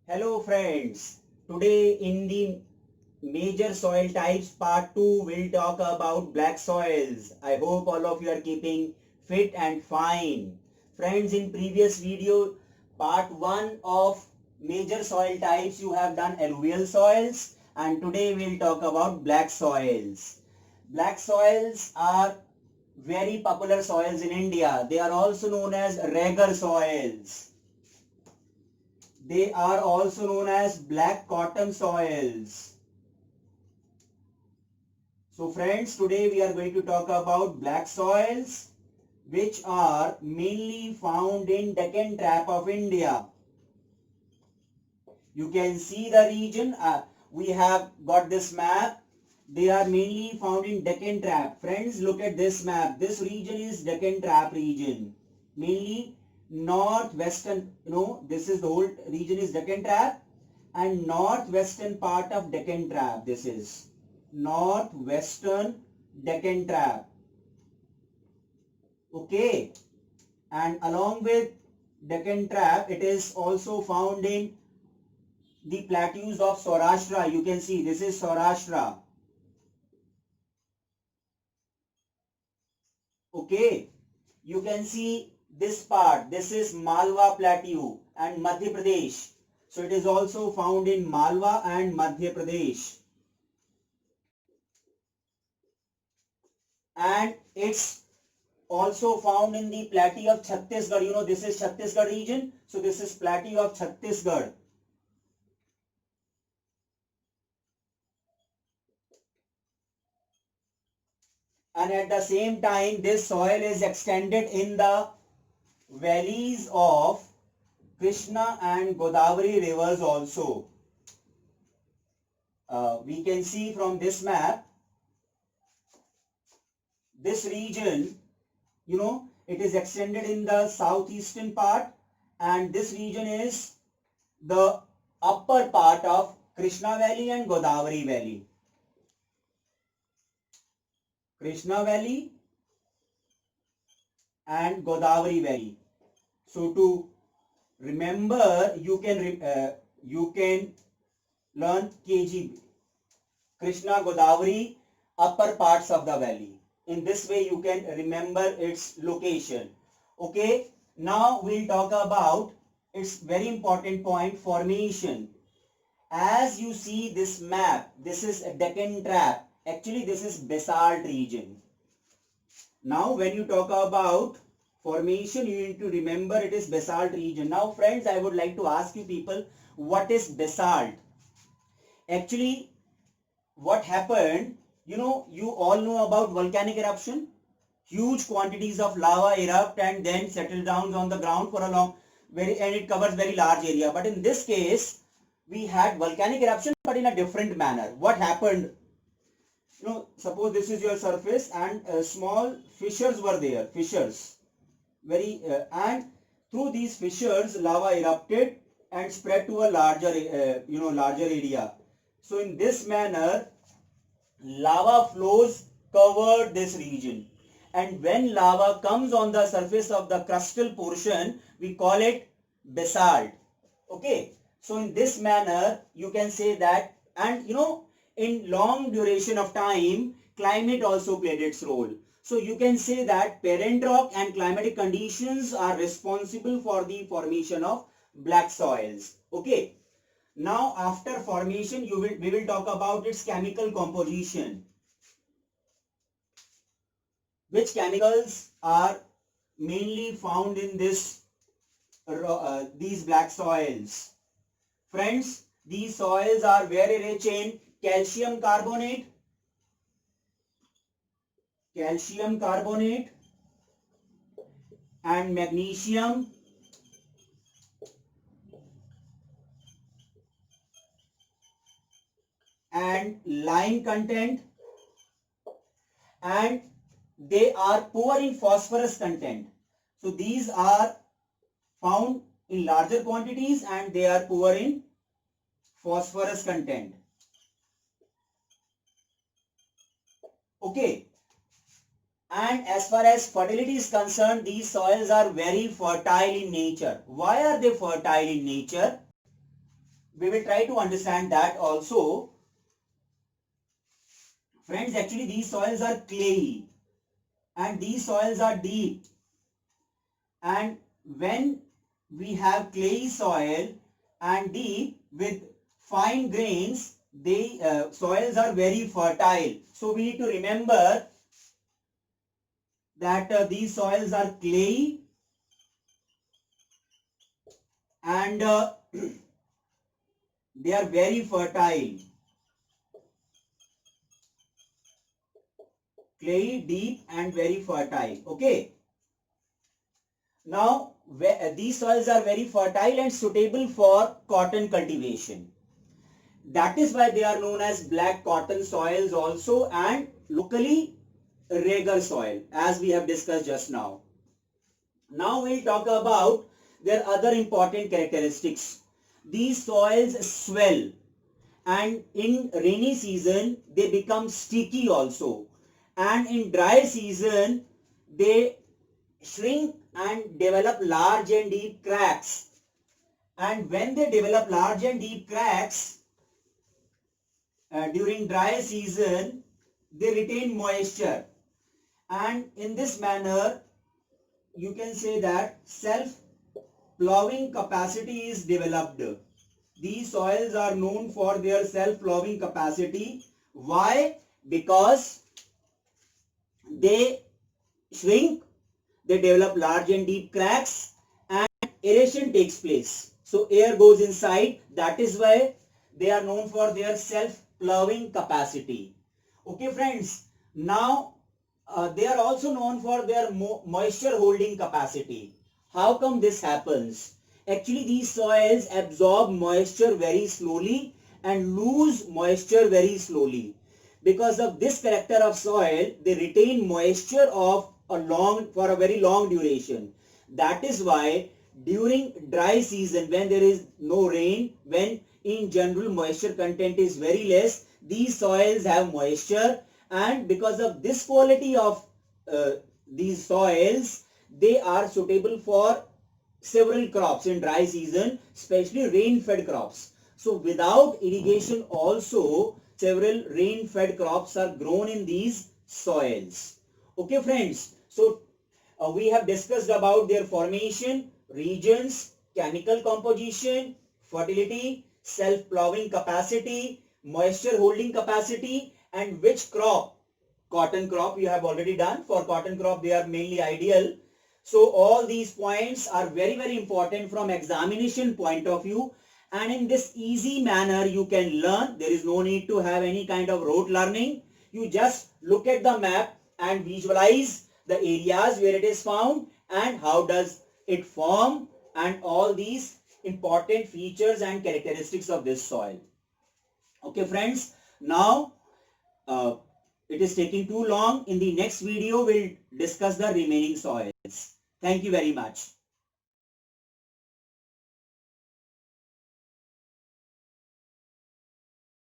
Hello friends, today in the major soil types part 2 we'll talk about black soils. I hope all of you are keeping fit and fine. Friends, in previous video part 1 of major soil types you have done alluvial soils, and today we'll talk about black soils. Black soils are very popular soils in India. They are also known as Ragar soils. They are also known as black cotton soils. So friends, today we are going to talk about black soils which are mainly found in Deccan Trap of India. You can see the region. We have got this map. They are mainly found in Deccan Trap. Friends, look at this map. This region is Deccan Trap region. Mainly northwestern, this is the whole region is Deccan Trap, and northwestern part of Deccan Trap. This is northwestern Deccan Trap. Okay, and along with Deccan Trap, it is also found in the plateaus of Saurashtra. You can see this is Saurashtra. Okay, you can see this part. This is Malwa Plateau and Madhya Pradesh. So it is also found in Malwa and Madhya Pradesh. And it's also found in the plateau of Chhattisgarh. You know, this is Chhattisgarh region. So this is plateau of Chhattisgarh. And at the same time, this soil is extended in the valleys of Krishna and Godavari rivers also. We can see from this map, this region, it is extended in the southeastern part, and this region is the upper part of Krishna Valley and Godavari Valley. Krishna Valley and Godavari Valley. So to remember, you can learn KG, Krishna Godavari, upper parts of the valley. In this way, you can remember its location. Okay. Now we'll talk about its very important point, formation. As you see this map, this is a Deccan Trap. Actually, this is basalt region. Now, when you talk about formation, you need to remember it is basalt region. Now, friends, I would like to ask you people, what is basalt? Actually, what happened, you all know about volcanic eruption. Huge quantities of lava erupt and then settle down on the ground for a long, and it covers very large area. But in this case, we had volcanic eruption, but in a different manner. What happened? Suppose this is your surface and small fissures were there, fissures, and through these fissures, lava erupted and spread to a larger, larger area. So in this manner, lava flows covered this region, and when lava comes on the surface of the crustal portion, we call it basalt. Okay, so in this manner you can say that, and in long duration of time, climate also played its role. So you can say that parent rock and climatic conditions are responsible for the formation of black soils. Okay, now after formation, we will talk about its chemical composition. Which chemicals are mainly found in these black soils? Friends, these soils are very rich in calcium carbonate, and magnesium, and lime content, and they are poor in phosphorus content. So these are found in larger quantities and they are poor in phosphorus content. Okay. And as far as fertility is concerned, these soils are very fertile in nature. Why are they fertile in nature? we will try to understand that also. Friends, actually these soils are clayey and these soils are deep, and when we have clayey soil and deep with fine grains, they soils are very fertile. So we need to remember that these soils are clayey and they are very fertile. Clayey, deep and very fertile. Okay. Now these soils are very fertile and suitable for cotton cultivation. That is why they are known as black cotton soils also, and locally Rager soil, as we have discussed just now. Now we'll talk about their other important characteristics. These soils swell, and in rainy season they become sticky also, and in dry season they shrink and develop large and deep cracks. And when they develop large and deep cracks during dry season, they retain moisture, and in this manner you can say that self plowing capacity is developed. These soils are known for their self plowing capacity. Why? Because they shrink, they develop large and deep cracks, and aeration takes place. So air goes inside. That is why they are known for their self plowing capacity. Okay friends, now they are also known for their moisture holding capacity. How come this happens? Actually these soils absorb moisture very slowly and lose moisture very slowly. Because of this character of soil, they retain moisture for a very long duration. That is why during dry season, when there is no rain, when in general moisture content is very less, these soils have moisture, and because of this quality of these soils, they are suitable for several crops in dry season, especially rain-fed crops. So without irrigation also, several rain-fed crops are grown in these soils. Okay friends, so we have discussed about their formation, regions, chemical composition, fertility, self-plowing capacity, moisture holding capacity, and which crop. Cotton crop you have already done. For cotton crop they are mainly ideal. So all these points are very important from examination point of view, and in this easy manner you can learn. There is no need to have any kind of rote learning. You just look at the map and visualize the areas where it is found and how does it form, and all these important features and characteristics of this soil. Okay friends, now it is taking too long. In the next video we'll discuss the remaining soils. Thank you very much.